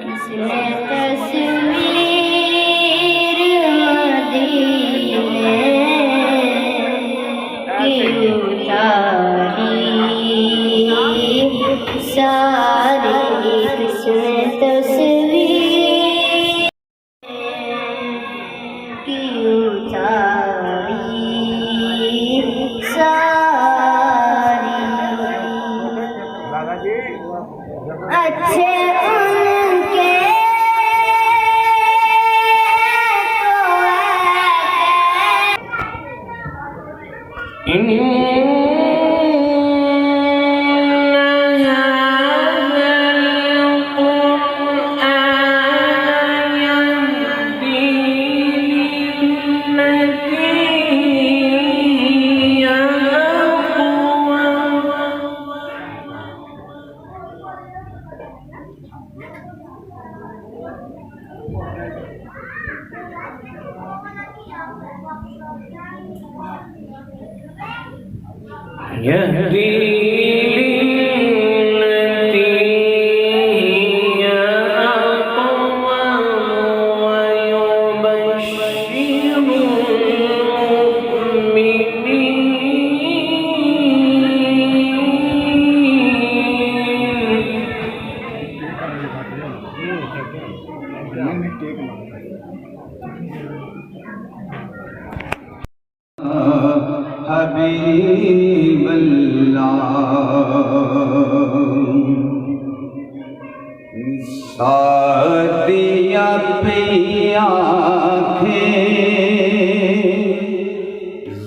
کس نے تصویر مدینے کی اتاری ساری، کس نے تصویر کی اتاری ساری، اچھے ان کے حبیب اللہ سعدیہ پہ آنکھیں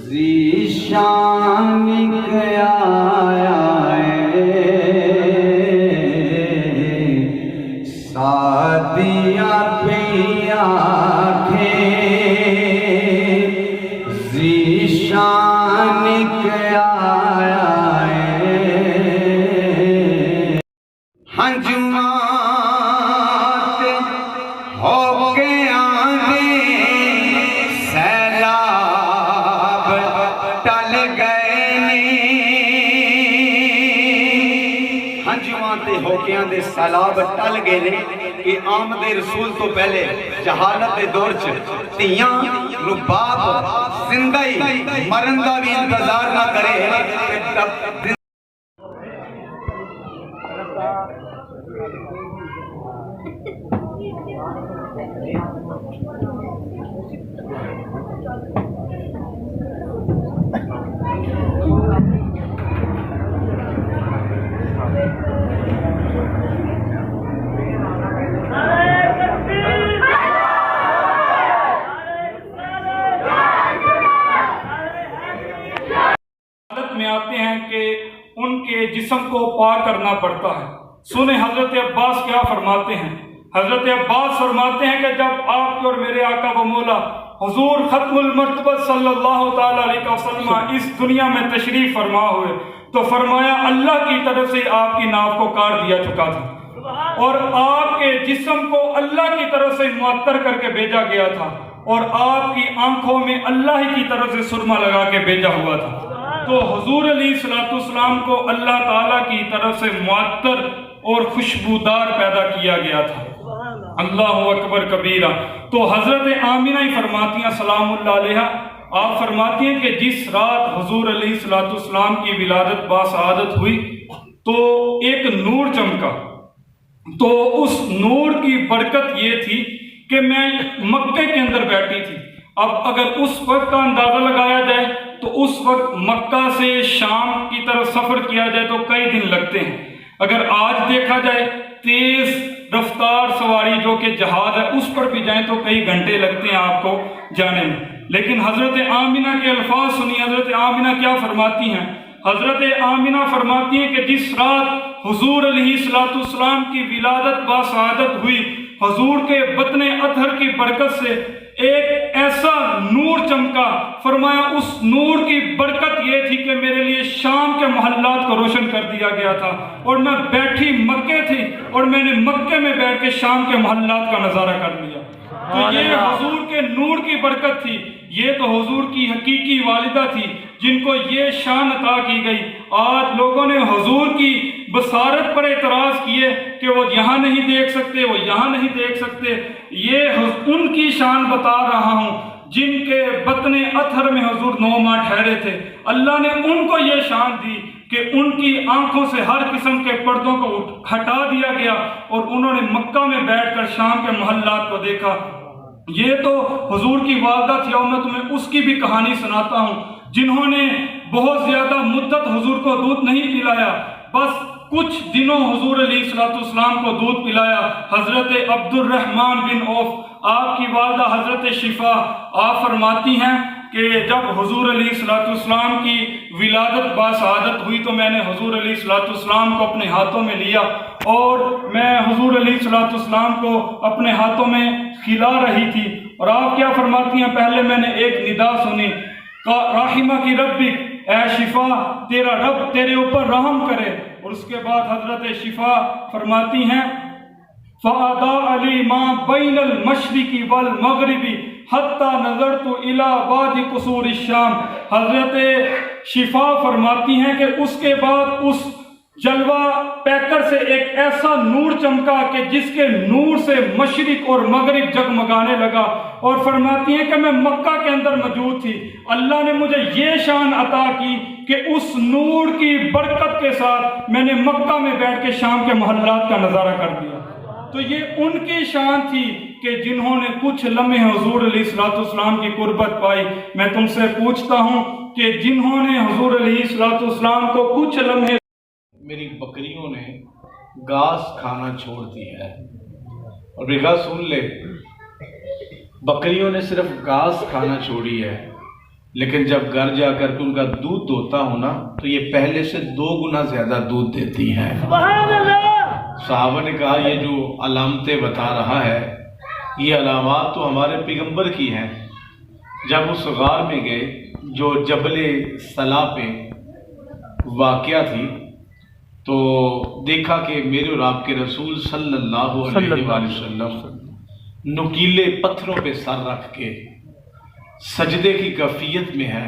ذیشان آیا ہے، سعدیہ پہ آنکھیں ذیشان آیا ہے، ہنجوات ہو کے آنے سیلاب ٹل گئے نے، ہنجوات ہو کے آنے سیلاب ٹل گئے نے کہ آمد رسول تو پہلے جہالت دور چ تیاں نو باپ زندہ ہی مرندہ بھی انتظار نہ کرے، میں آتے ہیں کہ ان کے جسم کو پاک کرنا پڑتا ہے۔ سنیں حضرت عباس کیا فرماتے ہیں۔ حضرت عباس فرماتے ہیں کہ جب آپ کے اور میرے آقا و مولا حضور ختم المرتبہ صلی اللہ تعالیٰ علیہ وسلم اس دنیا میں تشریف فرما ہوئے تو فرمایا اللہ کی طرف سے آپ کی ناف کو کاٹ دیا چکا تھا اور آپ کے جسم کو اللہ کی طرف سے معطر کر کے بھیجا گیا تھا اور آپ کی آنکھوں میں اللہ کی طرف سے سرما لگا کے بھیجا ہوا تھا۔ تو حضور علیہ السلام کو اللہ تعالیٰ کی طرف سے معطر اور خوشبودار پیدا کیا گیا تھا۔ اللہ اکبر کبیرہ۔ تو حضرت آمینہ ہی فرماتی ہیں سلام اللہ علیہ، آپ فرماتی ہیں کہ جس رات حضور علیہ السلام کی ولادت باسعادت ہوئی تو ایک نور چمکا، تو اس نور کی برکت یہ تھی کہ میں مکے کے اندر بیٹھی تھی۔ اب اگر اس وقت کا اندازہ لگایا جائے تو اس وقت مکہ سے شام کی طرف سفر کیا جائے تو کئی دن لگتے ہیں، اگر آج دیکھا جائے تیز رفتار سواری جو کہ جہاز ہے اس پر بھی جائیں تو کئی گھنٹے لگتے ہیں آپ کو جانے میں۔ لیکن حضرت آمینہ کے الفاظ سنی، حضرت آمینہ کیا فرماتی ہیں۔ حضرت آمینہ فرماتی ہیں کہ جس رات حضور علیہ السلام کی ولادت باسعادت ہوئی، حضور کے بطن اطہر کی برکت سے ایک ایسا نور چمکا، فرمایا اس نور کی برکت یہ تھی کہ میرے لیے شام کے محلات کو روشن کر دیا گیا تھا اور میں بیٹھی مکے تھی اور میں نے مکے میں بیٹھ کے شام کے محلات کا نظارہ کر لیا۔ تو یہ حضور کے نور کی برکت تھی، یہ تو حضور کی حقیقی والدہ تھی جن کو یہ شان عطا کی گئی۔ آج لوگوں نے حضور کی بصارت پر اعتراض کیے کہ وہ یہاں نہیں دیکھ سکتے، وہ یہاں نہیں دیکھ سکتے، یہ ان کی شان بتا رہا ہوں جن کے بطن اطہر میں حضور 9 ماہ ٹھہرے تھے۔ اللہ نے ان کو یہ شان دی کہ ان کی آنکھوں سے ہر قسم کے پردوں کو ہٹا دیا گیا اور انہوں نے مکہ میں بیٹھ کر شام کے محلات کو دیکھا۔ یہ تو حضور کی والدہ تھی، اور میں تمہیں اس کی بھی کہانی سناتا ہوں جنہوں نے بہت زیادہ مدت حضور کو دودھ نہیں پلایا، بس کچھ دنوں حضور علیہ السلام کو دودھ پلایا۔ حضرت عبد الرحمن بن عوف، آپ کی والدہ حضرت شفا، آپ فرماتی ہیں کہ جب حضور علیہ السلام کی ولادت باسعادت ہوئی تو میں نے حضور علیہ السلام کو اپنے ہاتھوں میں لیا اور میں حضور علیہ السلام کو اپنے ہاتھوں میں کھلا رہی تھی، اور آپ کیا فرماتی ہیں، پہلے میں نے ایک ندا سنی، رحمہ کی ربک، اے شفا تیرا رب تیرے اوپر رحم کرے، اور اس کے بعد حضرت شفا فرماتی ہیں فَأَضَاءَ لِي مَا بَيْنَ الْمَشْرِقِ وَالْمَغْرِبِ حَتَّى نَظَرْتُ إِلَى بَعْضِ قُصُورِ الشَّامِ۔ حضرت شفا فرماتی ہیں کہ اس کے بعد اس جلوہ پیکر سے ایک ایسا نور چمکا کہ جس کے نور سے مشرق اور مغرب جگمگانے لگا، اور فرماتی ہیں کہ میں مکہ کے اندر موجود تھی، اللہ نے مجھے یہ شان عطا کی کہ اس نور کی برکت کے ساتھ میں نے مکہ میں بیٹھ کے شام کے محلات کا نظارہ کر دیا۔ تو یہ ان کی شان تھی کہ جنہوں نے کچھ لمحے حضور علیہ السلام کی قربت پائی۔ میں تم سے پوچھتا ہوں کہ جنہوں نے حضور علیہ السلام کو کچھ لمحے، میری بکریوں نے گھاس کھانا چھوڑ دی ہے، اور بگا سن لے، بکریوں نے صرف گھاس کھانا چھوڑی ہے، لیکن جب گھر جا کر کے ان کا دودھ دوتا ہوں نا تو یہ پہلے سے 2 گنا زیادہ دودھ دیتی ہیں۔ صحابہ نے کہا یہ جو علامتیں بتا رہا ہے یہ علامات تو ہمارے پیغمبر کی ہیں۔ جب اس غار میں گئے جو جبل سلا پہ واقعہ تھی تو دیکھا کہ میرے اور آپ کے رسول صلی اللہ علیہ وآلہ وسلم نکیلے پتھروں پہ سر رکھ کے سجدے کی کیفیت میں ہے،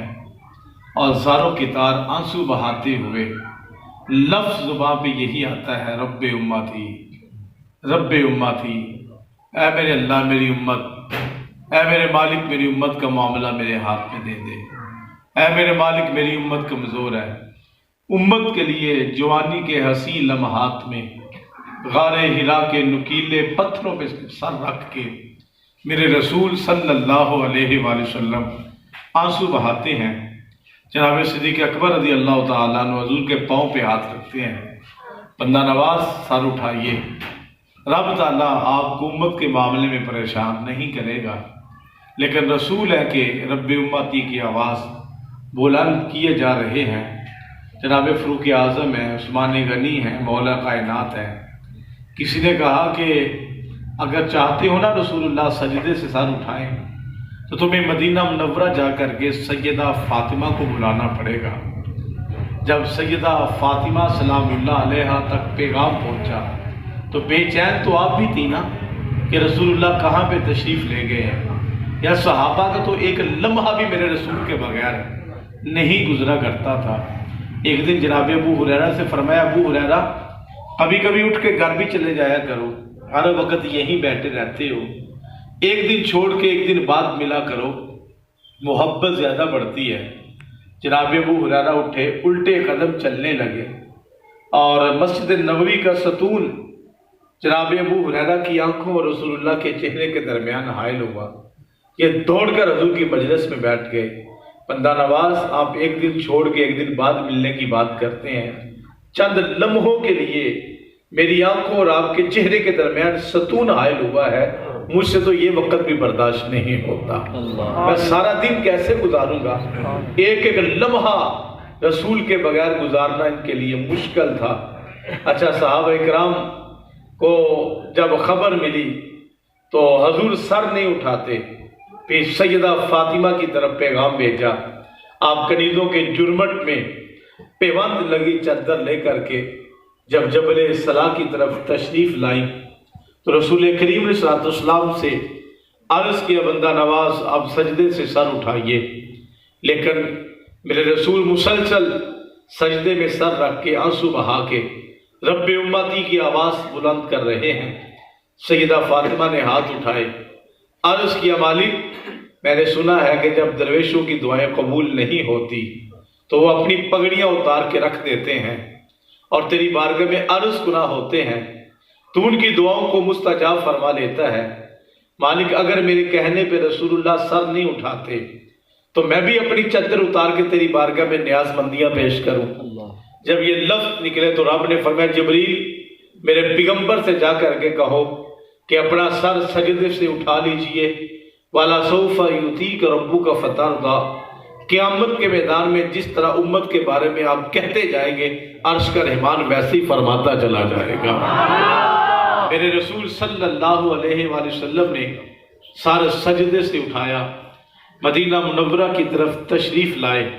اور زار و کتار آنسو بہاتے ہوئے لفظ زبان پہ یہی آتا ہے، رب امتی رب امتی، اے میرے اللہ میری امت، اے میرے مالک میری امت کا معاملہ میرے ہاتھ میں دے دے، اے میرے مالک میری امت کمزور ہے۔ امت کے لیے جوانی کے حسین لمحات میں غار ہرا کے نکیلے پتھروں پہ سر رکھ کے میرے رسول صلی اللہ علیہ وآلہ وسلم آنسو بہاتے ہیں۔ جناب صدیق اکبر رضی اللہ تعالیٰ عنہ حضور کے پاؤں پہ ہاتھ رکھتے ہیں، بندہ نواز سر اٹھائیے، رب تعالیٰ آپ کو امت کے معاملے میں پریشان نہیں کرے گا، لیکن رسول ہے کہ رب امتی کی آواز بلند کیے جا رہے ہیں۔ جناب فاروق اعظم ہیں، عثمان غنی ہیں، مولا کائنات ہیں۔ کسی نے کہا کہ اگر چاہتے ہو نا رسول اللہ سجدے سے سر اٹھائیں تو تمہیں مدینہ منورہ جا کر کے سیدہ فاطمہ کو بلانا پڑے گا۔ جب سیدہ فاطمہ سلام اللہ علیہا تک پیغام پہنچا تو بے چین تو آپ بھی تھی نا کہ رسول اللہ کہاں پہ تشریف لے گئے ہیں، یا صحابہ کا تو ایک لمحہ بھی میرے رسول کے بغیر نہیں گزرا کرتا تھا۔ ایک دن جناب ابو ہریرہ سے فرمایا، ابو ہریرہ کبھی کبھی اٹھ کے گھر بھی چلے جایا کرو، ہر وقت یہیں بیٹھے رہتے ہو، ایک دن چھوڑ کے ایک دن بعد ملا کرو، محبت زیادہ بڑھتی ہے۔ جناب ابو ہریرہ اٹھے، الٹے قدم چلنے لگے، اور مسجد نبوی کا ستون جناب ابو ہریرہ کی آنکھوں اور رسول اللہ کے چہرے کے درمیان حائل ہوا۔ یہ دوڑ کر حضور کی مجلس میں بیٹھ گئے۔ بندہ نواز، آپ ایک دن چھوڑ کے ایک دن بعد ملنے کی بات کرتے ہیں، چند لمحوں کے لیے میری آنکھوں اور آپ کے چہرے کے درمیان ستون حائل ہوا ہے، مجھ سے تو یہ وقت بھی برداشت نہیں ہوتا، میں سارا دن کیسے گزاروں گا؟ ایک ایک لمحہ رسول کے بغیر گزارنا ان کے لیے مشکل تھا۔ اچھا، صحابہ اکرام کو جب خبر ملی تو حضور سر نہیں اٹھاتے، پھر سیدہ فاطمہ کی طرف پیغام بھیجا۔ آپ کنیزوں کے جرمٹ میں پیوند لگی چادر لے کر کے جب جبل سلا کی طرف تشریف لائیں تو رسول کریم علیہ السلام سے عرض کیا، بندہ نواز اب سجدے سے سر اٹھائیے، لیکن میرے رسول مسلسل سجدے میں سر رکھ کے آنسو بہا کے رب امتی کی آواز بلند کر رہے ہیں۔ سیدہ فاطمہ نے ہاتھ اٹھائے، عرض کیا مالک میں نے سنا ہے کہ جب درویشوں کی دعائیں قبول نہیں ہوتی تو وہ اپنی پگڑیاں اتار کے رکھ دیتے ہیں اور تیری بارگاہ میں عرض گناہ ہوتے ہیں، تو ان کی دعاؤں کو مستجاب فرما لیتا ہے۔ مالک اگر میرے کہنے پہ رسول اللہ سر نہیں اٹھاتے تو میں بھی اپنی چادر اتار کے تیری بارگاہ میں نیاز مندیاں پیش کروں۔ جب یہ لفظ نکلے تو رب نے فرمایا جبریل میرے پیغمبر سے جا کر کے کہو کہ اپنا سر سجدے سے اٹھا لیجئے، وَلَا سَوْفَ يُؤْتِيكَ رَبُّكَ فَتَرْضَىٰ، قیامت کے میدان میں جس طرح امت کے بارے میں آپ کہتے جائیں گے عرش کا رحمان ویسے ہی فرماتا چلا جائے گا۔ میرے رسول صلی اللہ علیہ وآلہ وسلم نے سر سجدے سے اٹھایا، مدینہ منورہ کی طرف تشریف لائے۔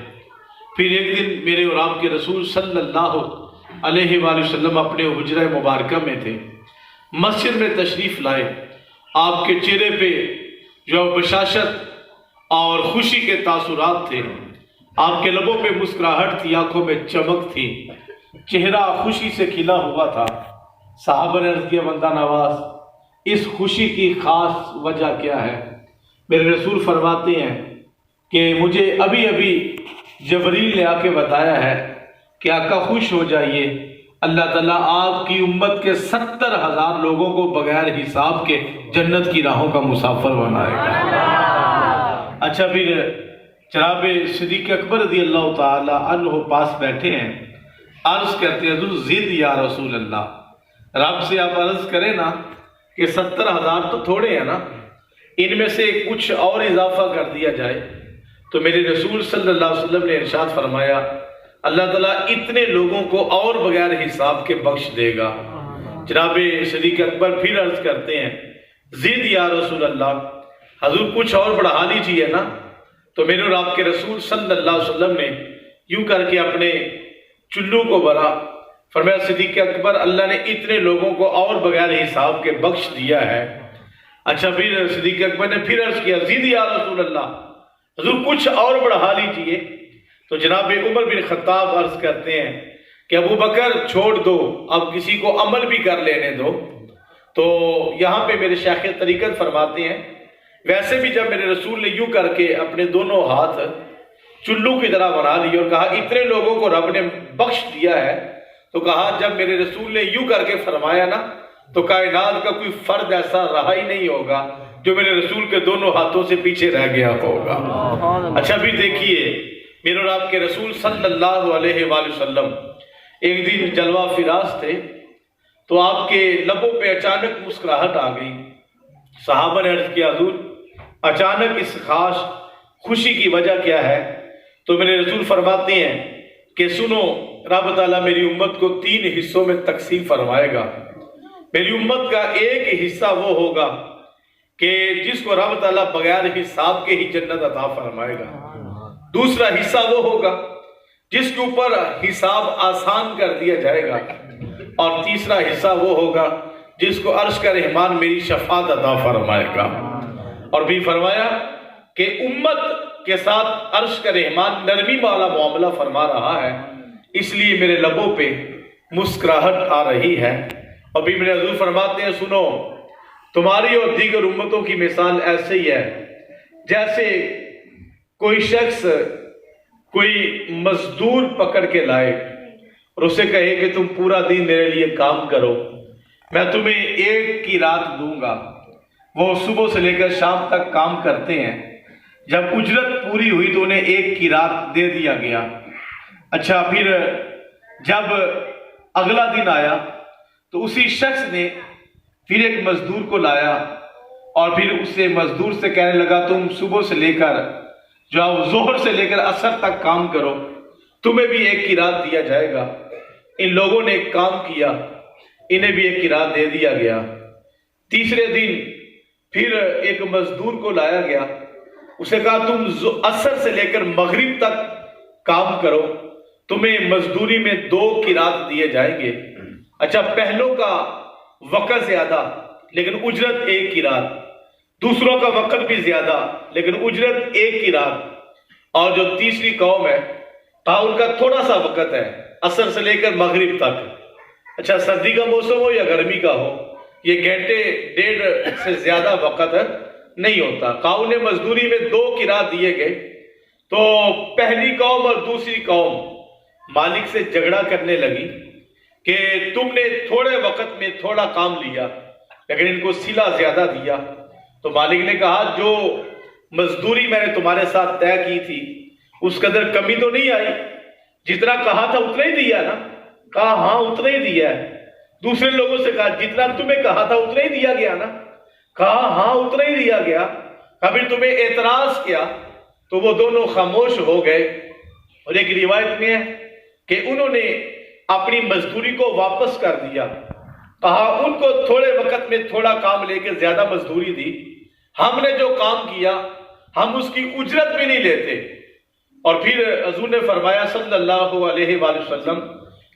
پھر ایک دن میرے اور آپ کے رسول صلی اللہ علیہ وآلہ وسلم اپنے حجرہ مبارکہ میں تھے، مسجد میں تشریف لائے۔ آپ کے چہرے پہ جو بشاشت اور خوشی کے تاثرات تھے، آپ کے لبوں پہ مسکراہٹ تھی، آنکھوں میں چمک تھی، چہرہ خوشی سے کھلا ہوا تھا۔ صحابہ نے عرض کیا بندہ نواز اس خوشی کی خاص وجہ کیا ہے؟ میرے رسول فرماتے ہیں کہ مجھے ابھی ابھی جبریل نے آ کے بتایا ہے کہ آقا خوش ہو جائیے، اللہ تعالیٰ آپ کی امت کے 70,000 لوگوں کو بغیر حساب کے جنت کی راہوں کا مسافر بنائے گا۔ اچھا پھر جناب صدیق اکبر رضی اللہ تعالی عنہ پاس بیٹھے ہیں، عرض کرتے ہیں حضور زد یا رسول اللہ، رب سے آپ عرض کریں نا کہ 70,000 تو تھوڑے ہیں نا، ان میں سے کچھ اور اضافہ کر دیا جائے۔ تو میرے رسول صلی اللہ علیہ وسلم نے ارشاد فرمایا اللہ تعالیٰ اتنے لوگوں کو اور بغیر حساب کے بخش دے گا۔ جناب صدیق اکبر پھر عرض کرتے ہیں زد یا رسول اللہ، حضور کچھ اور بڑھا لیجیے نا۔ تو میرے اور آپ کے رسول صلی اللہ علیہ وسلم نے یوں کر کے اپنے چلو کو بھرا، فرمایا صدیق اکبر اللہ نے اتنے لوگوں کو اور بغیر حساب کے بخش دیا ہے۔ اچھا پھر صدیق اکبر نے پھر عرض کیا زد یا رسول اللہ، حضور کچھ اور بڑھا لیجیے۔ تو جناب عمر بن خطاب عرض کرتے ہیں کہ ابو بکر چھوڑ دو، اب کسی کو عمل بھی کر لینے دو۔ تو یہاں پہ میرے شیخ طریقت فرماتے ہیں ویسے بھی جب میرے رسول نے یوں کر کے اپنے دونوں ہاتھ چلو کی طرح بنا لیے اور کہا اتنے لوگوں کو رب نے بخش دیا ہے، تو کہا جب میرے رسول نے یوں کر کے فرمایا نا تو کائنات کا کوئی فرد ایسا رہا ہی نہیں ہوگا جو میرے رسول کے دونوں ہاتھوں سے پیچھے رہ گیا ہوگا۔ اچھا بھی دیکھیے میرے اور آپ کے رسول صلی اللہ علیہ وآلہ وسلم ایک دن جلوہ فراز تھے تو آپ کے لبوں پہ اچانک مسکراہٹ آ گئی۔ صحابہ نے عرض کیا حضور اچانک اس خاص خوشی کی وجہ کیا ہے؟ تو میرے رسول فرماتے ہیں کہ سنو رب تعالیٰ میری امت کو 3 حصوں میں تقسیم فرمائے گا۔ میری امت کا ایک حصہ وہ ہوگا کہ جس کو رب تعالیٰ بغیر حساب کے ہی جنت عطا فرمائے گا، دوسرا حصہ وہ ہوگا جس کے اوپر حساب آسان کر دیا جائے گا، اور تیسرا حصہ وہ ہوگا جس کو عرش کا رحمان میری شفاعت عطا فرمائے گا۔ اور بھی فرمایا کہ امت کے ساتھ عرش کا رحمان نرمی والا معاملہ فرما رہا ہے، اس لیے میرے لبوں پہ مسکراہٹ آ رہی ہے۔ اور بھی میرے حضور فرماتے ہیں سنو تمہاری اور دیگر امتوں کی مثال ایسے ہی ہے جیسے کوئی شخص کوئی مزدور پکڑ کے لائے اور اسے کہے کہ تم پورا دن میرے لیے کام کرو، میں تمہیں 1 کی رات دوں گا۔ وہ صبح سے لے کر شام تک کام کرتے ہیں، جب اجرت پوری ہوئی تو انہیں 1 کی رات دے دیا گیا۔ اچھا پھر جب اگلا دن آیا تو اسی شخص نے پھر ایک مزدور کو لایا اور پھر اسے مزدور سے کہنے لگا تم صبح سے لے کر جو ظہر سے لے کر عصر تک کام کرو، تمہیں بھی 1 کی رات دیا جائے گا۔ ان لوگوں نے کام کیا، انہیں بھی 1 کی رات دے دیا گیا۔ تیسرے دن پھر ایک مزدور کو لایا گیا، اسے کہا تم عصر سے لے کر مغرب تک کام کرو، تمہیں مزدوری میں 2 کی رات دیے جائیں گے۔ اچھا پہلوں کا وقت زیادہ لیکن اجرت 1 کی رات، دوسروں کا وقت بھی زیادہ لیکن اجرت 1 کی رات، اور جو تیسری قوم ہے کہا ان کا تھوڑا سا وقت ہے عصر سے لے کر مغرب تک، اچھا سردی کا موسم ہو یا گرمی کا ہو، یہ گھنٹے 1.5 سے زیادہ وقت نہیں ہوتا۔ قاؤن مزدوری میں 2 قرا دیے گئے، تو پہلی قوم اور دوسری قوم مالک سے جھگڑا کرنے لگی کہ تم نے تھوڑے وقت میں تھوڑا کام لیا لیکن ان کو صلہ زیادہ دیا۔ تو مالک نے کہا جو مزدوری میں نے تمہارے ساتھ طے کی تھی اس قدر کمی تو نہیں آئی، جتنا کہا تھا اتنا ہی دیا نا؟ کہا ہاں اتنا ہی دیا ہے۔ دوسرے لوگوں سے کہا جتنا تمہیں کہا تھا اتنا ہی دیا گیا نا؟ کہا ہاں اتنا ہی دیا گیا۔ کبھی تمہیں اعتراض کیا تو وہ دونوں خاموش ہو گئے۔ اور ایک روایت میں ہے کہ انہوں نے اپنی مزدوری کو واپس کر دیا، کہا ان کو تھوڑے وقت میں تھوڑا کام لے کے زیادہ مزدوری دی، ہم نے جو کام کیا ہم اس کی اجرت بھی نہیں لیتے۔ اور پھر حضور نے فرمایا صلی اللہ علیہ وآلہ وسلم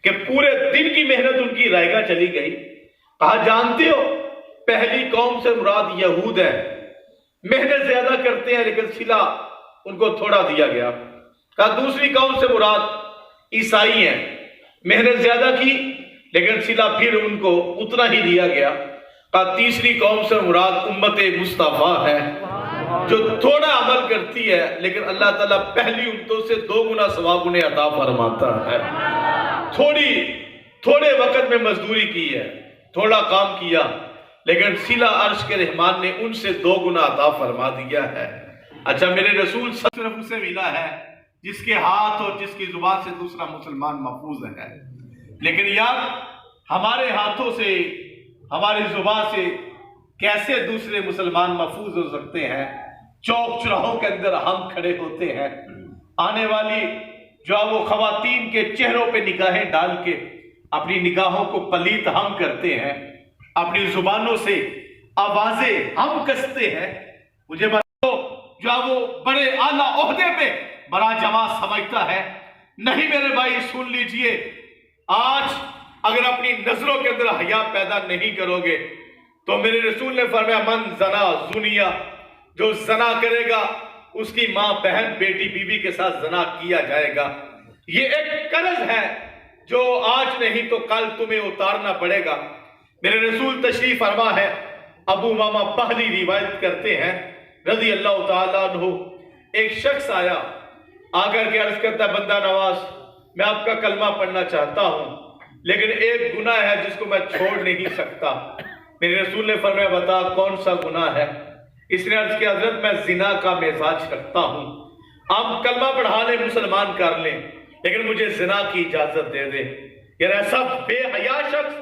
کہ پورے دن کی محنت ان کی رائگاں چلی گئی۔ کہا جانتے ہو پہلی قوم سے مراد یہود ہے، محنت زیادہ کرتے ہیں لیکن صلہ ان کو تھوڑا دیا گیا۔ کہا دوسری قوم سے مراد عیسائی ہیں، محنت زیادہ کی لیکن صلہ پھر ان کو اتنا ہی دیا گیا۔ کہا تیسری قوم سے مراد امت مصطفیٰ ہے جو تھوڑا عمل کرتی ہے لیکن اللہ تعالیٰ پہلی امتوں سے 2 گنا ثواب انہیں عطا فرماتا ہے۔ تھوڑے وقت میں مزدوری کی ہے، تھوڑا کام کیا لیکن صلہ عرش کے رحمان نے ان سے 2 گنا عطا فرما دیا ہے۔ اچھا میرے رسول صرف اسے ملا ہے جس کے ہاتھ اور جس کی زبان سے دوسرا مسلمان محفوظ ہے، لیکن یار ہمارے ہاتھوں سے ہماری زبان سے کیسے دوسرے مسلمان محفوظ ہو سکتے ہیں؟ چوک چراہوں کے اندر ہم کھڑے ہوتے ہیں، آنے والی جو وہ خواتین کے چہروں پہ نگاہیں ڈال کے اپنی نگاہوں کو پلیت ہم کرتے ہیں، اپنی زبانوں سے آوازیں ہم کستے ہیں۔ مجھے بتاؤ جو وہ بڑے اعلیٰ عہدے پہ بڑا جماعت سمجھتا ہے، نہیں میرے بھائی سن لیجئے، آج اگر اپنی نظروں کے اندر حیا پیدا نہیں کرو گے تو میرے رسول نے فرمایا من زنا زنیا، جو زنا کرے گا اس کی ماں بہن بیٹی بیوی کے ساتھ زنا کیا جائے گا۔ یہ ایک قرض ہے جو آج نہیں تو کل تمہیں اتارنا پڑے گا۔ میرے رسول تشریف فرما ہے، ابو امامہ بہلی روایت کرتے ہیں رضی اللہ تعالیٰ عنہ، ایک شخص آیا آ کر کے عرض کرتا بندہ نواز میں آپ کا کلمہ پڑھنا چاہتا ہوں لیکن ایک گناہ ہے جس کو میں چھوڑ نہیں سکتا۔ میرے رسول نے فرمایا بتا کون سا گناہ ہے؟ اس نے عرض کیا حضرت میں زنا کا مزاج رکھتا ہوں، آپ کلمہ پڑھا لیں مسلمان کر لیں لیکن مجھے زنا کی اجازت دے دیں۔ یار ایسا بے حیا شخص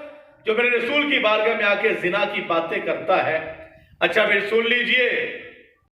جو میرے رسول کی بارگاہ میں آ کے زنا کی باتیں کرتا ہے۔ اچھا پھر سن لیجئے